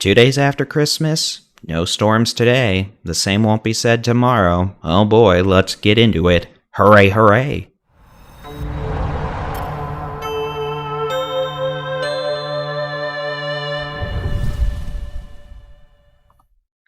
2 days after Christmas, no storms today. The same won't be said tomorrow. Oh boy, let's get into it. Hooray, hooray.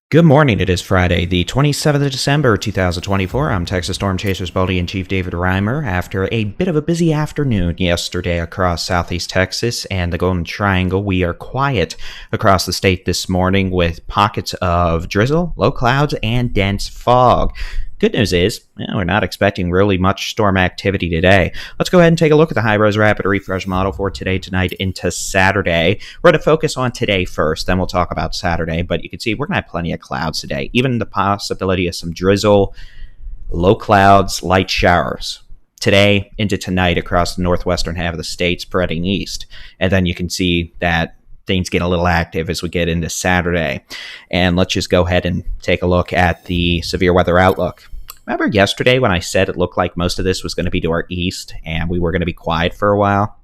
Good morning. It is Friday, the 27th of December, 2024. I'm Texas Storm Chasers Bully-in-Chief David Reimer. After a bit of a busy afternoon yesterday across southeast Texas and the Golden Triangle, we are quiet across the state this morning with pockets of drizzle, low clouds, and dense fog. Good news is, we're not expecting really much storm activity today. Let's go ahead and take a look at the high-res rapid refresh model for today, tonight, into Saturday. We're going to focus on today first, then we'll talk about Saturday. But you can see we're going to have plenty of clouds today. Even the possibility of some drizzle, low clouds, light showers. Today into tonight across the northwestern half of the state, spreading east. And then you can see that things get a little active as we get into Saturday. And let's just go ahead and take a look at the severe weather outlook. Remember yesterday when I said it looked like most of this was going to be to our east and we were going to be quiet for a while?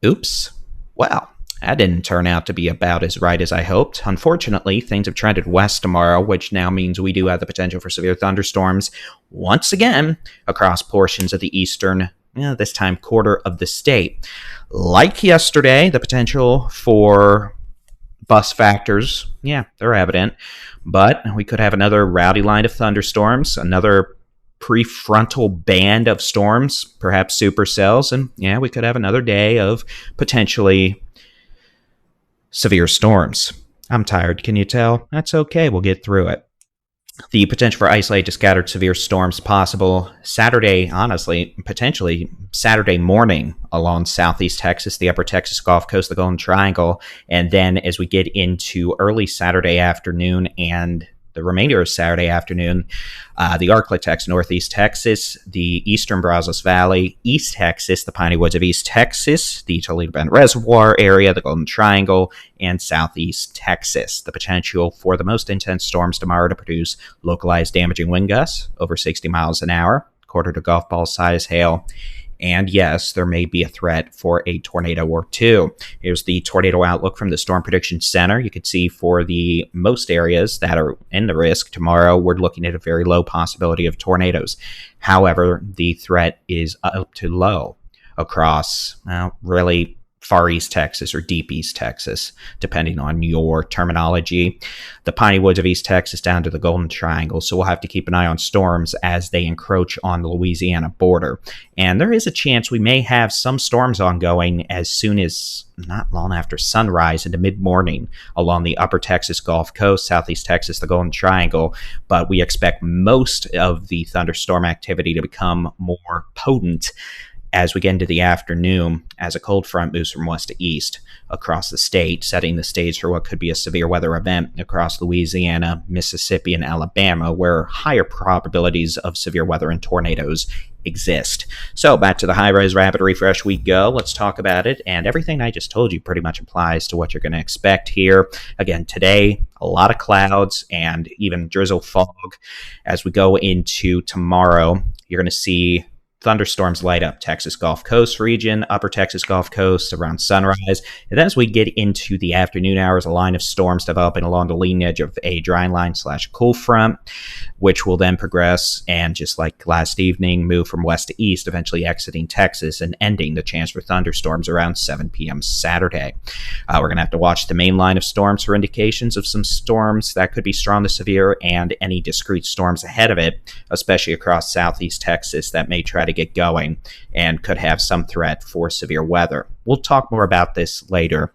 Oops. Well, that didn't turn out to be about as right as I hoped. Unfortunately, things have trended west tomorrow, which now means we do have the potential for severe thunderstorms once again across portions of the eastern, this time quarter of the state. Like yesterday, the potential for bus factors, they're evident. But we could have another rowdy line of thunderstorms, another prefrontal band of storms, perhaps supercells, and we could have another day of potentially severe storms. I'm tired, can you tell? That's okay, we'll get through it. The potential for isolated to scattered severe storms possible Saturday, honestly, potentially Saturday morning along southeast Texas, the upper Texas Gulf Coast, the Golden Triangle. And then as we get into early Saturday afternoon and the remainder of Saturday afternoon, the Arklatex, northeast Texas, the eastern Brazos Valley, East Texas, the Piney Woods of East Texas, the Toledo Bend Reservoir area, the Golden Triangle, and southeast Texas. The potential for the most intense storms tomorrow to produce localized damaging wind gusts over 60 miles an hour, quarter to golf ball size hail. And yes, there may be a threat for a tornado or two. Here's the tornado outlook from the Storm Prediction Center. You can see for the most areas that are in the risk tomorrow, we're looking at a very low possibility of tornadoes. However, the threat is up to low across, really far east Texas or deep east Texas, depending on your terminology. The Piney Woods of East Texas down to the Golden Triangle. So we'll have to keep an eye on storms as they encroach on the Louisiana border. And there is a chance we may have some storms ongoing as soon as not long after sunrise into mid-morning along the upper Texas Gulf Coast, southeast Texas, the Golden Triangle. But we expect most of the thunderstorm activity to become more potent as we get into the afternoon, as a cold front moves from west to east across the state, setting the stage for what could be a severe weather event across Louisiana, Mississippi, and Alabama, where higher probabilities of severe weather and tornadoes exist. So back to the high-rise rapid refresh we go. Let's talk about it. And everything I just told you pretty much applies to what you're going to expect here. Again, today, a lot of clouds and even drizzle fog. As we go into tomorrow, you're going to see thunderstorms light up Texas Gulf Coast region, upper Texas Gulf Coast around sunrise. And then as we get into the afternoon hours, a line of storms developing along the leading edge of a dry line / cool front, which will then progress and just like last evening, move from west to east, eventually exiting Texas and ending the chance for thunderstorms around 7 p.m. Saturday. We're going to have to watch the main line of storms for indications of some storms that could be strong to severe and any discrete storms ahead of it, especially across southeast Texas that may try to get going and could have some threat for severe weather. We'll talk more about this later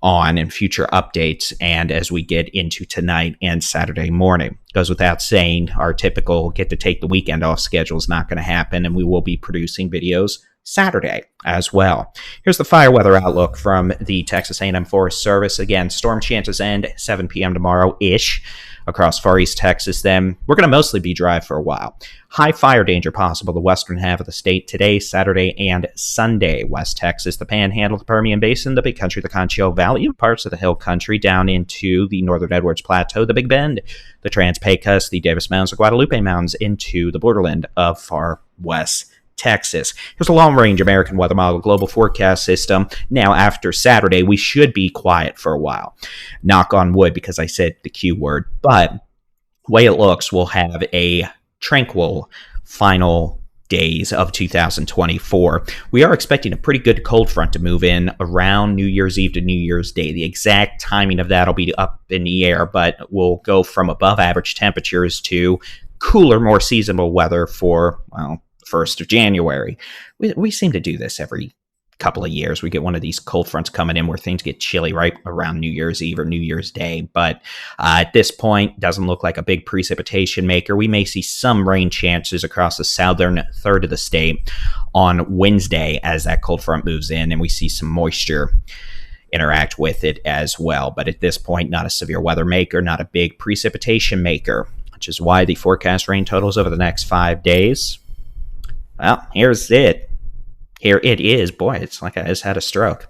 on in future updates and as we get into tonight and Saturday morning. Goes without saying, our typical get to take the weekend off schedule is not going to happen, and we will be producing videos Saturday as well. Here's the fire weather outlook from the Texas A&M Forest Service. Again, storm chances end 7 p.m. tomorrow-ish across far east Texas. Then we're going to mostly be dry for a while. High fire danger possible the western half of the state today, Saturday, and Sunday. West Texas, the Panhandle, the Permian Basin, the Big Country, the Concho Valley, and parts of the Hill Country down into the northern Edwards Plateau, the Big Bend, the Trans-Pecos, the Davis Mountains, the Guadalupe Mountains, into the borderland of far west Texas. Here's a long-range American weather model global forecast system. Now, after Saturday, we should be quiet for a while. Knock on wood, because I said the Q word. But the way it looks, we'll have a tranquil final days of 2024. We are expecting a pretty good cold front to move in around New Year's Eve to New Year's Day. The exact timing of that will be up in the air, but we'll go from above average temperatures to cooler, more seasonal weather for, well, 1st of January. We seem to do this every couple of years. We get one of these cold fronts coming in where things get chilly right around New Year's Eve or New Year's Day. But at this point, doesn't look like a big precipitation maker. We may see some rain chances across the southern third of the state on Wednesday as that cold front moves in and we see some moisture interact with it as well. But at this point, not a severe weather maker, not a big precipitation maker, which is why the forecast rain totals over the next 5 days. Well, here's it. Here it is. Boy, it's like I just had a stroke.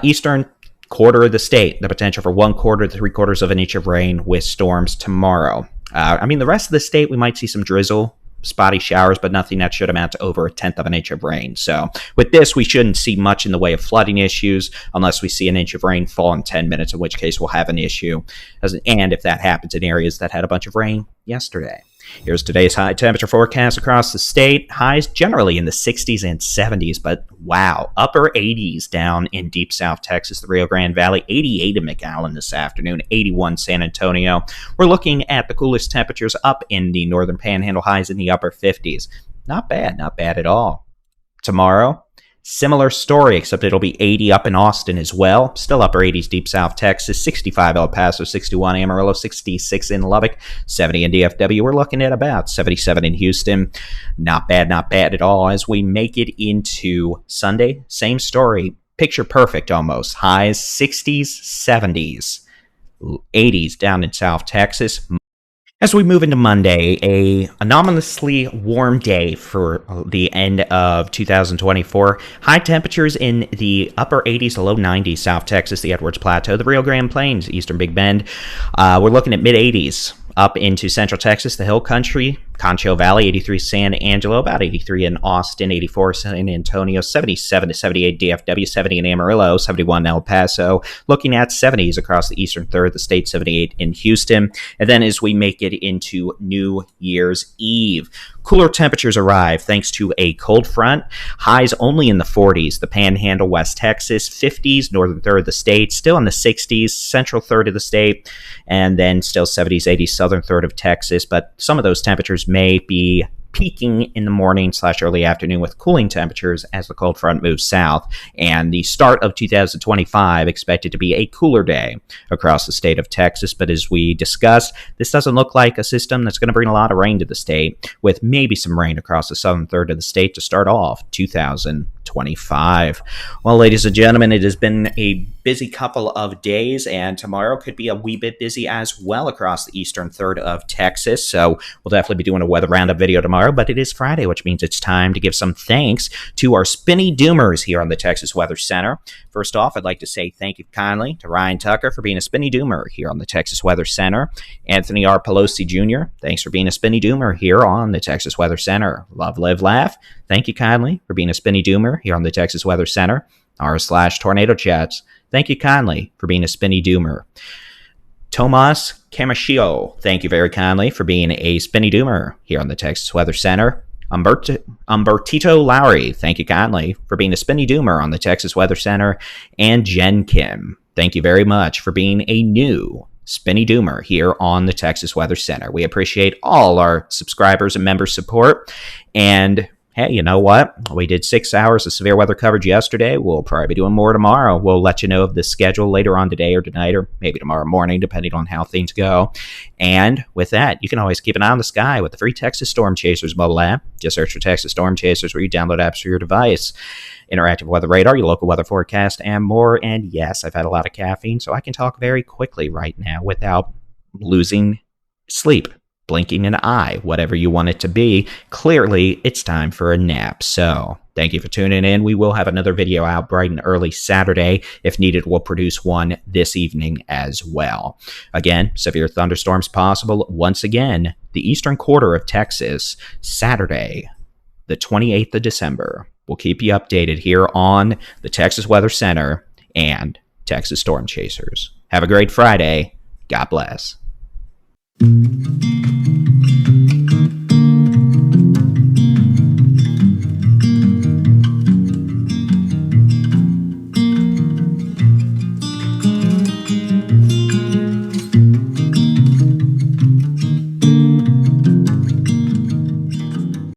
Eastern quarter of the state, the potential for 1/4 to 3/4 of an inch of rain with storms tomorrow. The rest of the state, we might see some drizzle, spotty showers, but nothing that should amount to over 1/10 of an inch of rain. So with this, we shouldn't see much in the way of flooding issues unless we see an inch of rain fall in 10 minutes, in which case we'll have an issue. And if that happens in areas that had a bunch of rain yesterday. Here's today's high temperature forecast across the state. Highs generally in the 60s and 70s, but wow, upper 80s down in deep South Texas, the Rio Grande Valley, 88 in McAllen this afternoon, 81 San Antonio. We're looking at the coolest temperatures up in the northern panhandle, highs in the upper 50s. Not bad at all. Tomorrow, similar story, except it'll be 80 up in Austin as well. Still upper 80s deep South Texas, 65 El Paso, 61 Amarillo, 66 in Lubbock, 70 in DFW. We're looking at about 77 in Houston. Not bad at all. As we make it into Sunday, same story. Picture perfect almost. Highs 60s, 70s, 80s down in South Texas. As we move into Monday, a anomalously warm day for the end of 2024. High temperatures in the upper 80s to low 90s, South Texas, the Edwards Plateau, the Rio Grande Plains, Eastern Big Bend. We're looking at mid-80s up into Central Texas, the Hill Country, Concho Valley, 83 San Angelo, about 83 in Austin, 84 San Antonio, 77 to 78 DFW, 70 in Amarillo, 71 in El Paso, looking at 70s across the eastern third of the state, 78 in Houston. And then as we make it into New Year's Eve, cooler temperatures arrive thanks to a cold front. Highs only in the 40s, the Panhandle, West Texas, 50s, northern third of the state, still in the 60s, central third of the state, and then still 70s, 80s, southern third of Texas. But some of those temperatures may be peaking in the morning / early afternoon with cooling temperatures as the cold front moves south. And the start of 2025 expected to be a cooler day across the state of Texas. But as we discussed, this doesn't look like a system that's going to bring a lot of rain to the state, with maybe some rain across the southern third of the state to start off 2025. Well, ladies and gentlemen, it has been a busy couple of days, and tomorrow could be a wee bit busy as well across the eastern third of Texas. So we'll definitely be doing a weather roundup video tomorrow, but it is Friday, which means it's time to give some thanks to our spinny doomers here on the Texas Weather Center. First off, I'd like to say thank you kindly to Ryan Tucker for being a spinny doomer here on the Texas Weather Center. Anthony R. Pelosi Jr., thanks for being a spinny doomer here on the Texas Weather Center. Love, live, laugh. Thank you kindly for being a spinny doomer here on the Texas Weather Center. r/tornado chats. Thank you kindly for being a spinny doomer. Tomas Camachio, thank you very kindly for being a spinny doomer here on the Texas Weather Center. Umbertito Lowry, thank you kindly for being a spinny doomer on the Texas Weather Center. And Jen Kim, thank you very much for being a new spinny doomer here on the Texas Weather Center. We appreciate all our subscribers and members' support. And hey, you know what? We did 6 hours of severe weather coverage yesterday. We'll probably be doing more tomorrow. We'll let you know of the schedule later on today or tonight, or maybe tomorrow morning, depending on how things go. And with that, you can always keep an eye on the sky with the free Texas Storm Chasers mobile app. Just search for Texas Storm Chasers where you download apps for your device. Interactive weather radar, your local weather forecast, and more. And yes, I've had a lot of caffeine, so I can talk very quickly right now without losing sleep, blinking an eye, whatever you want it to be. Clearly, it's time for a nap. So thank you for tuning in. We will have another video out bright and early Saturday. If needed, we'll produce one this evening as well. Again, severe thunderstorms possible once again, the eastern quarter of Texas, Saturday, the 28th of December. We'll keep you updated here on the Texas Weather Center and Texas Storm Chasers. Have a great Friday. God bless.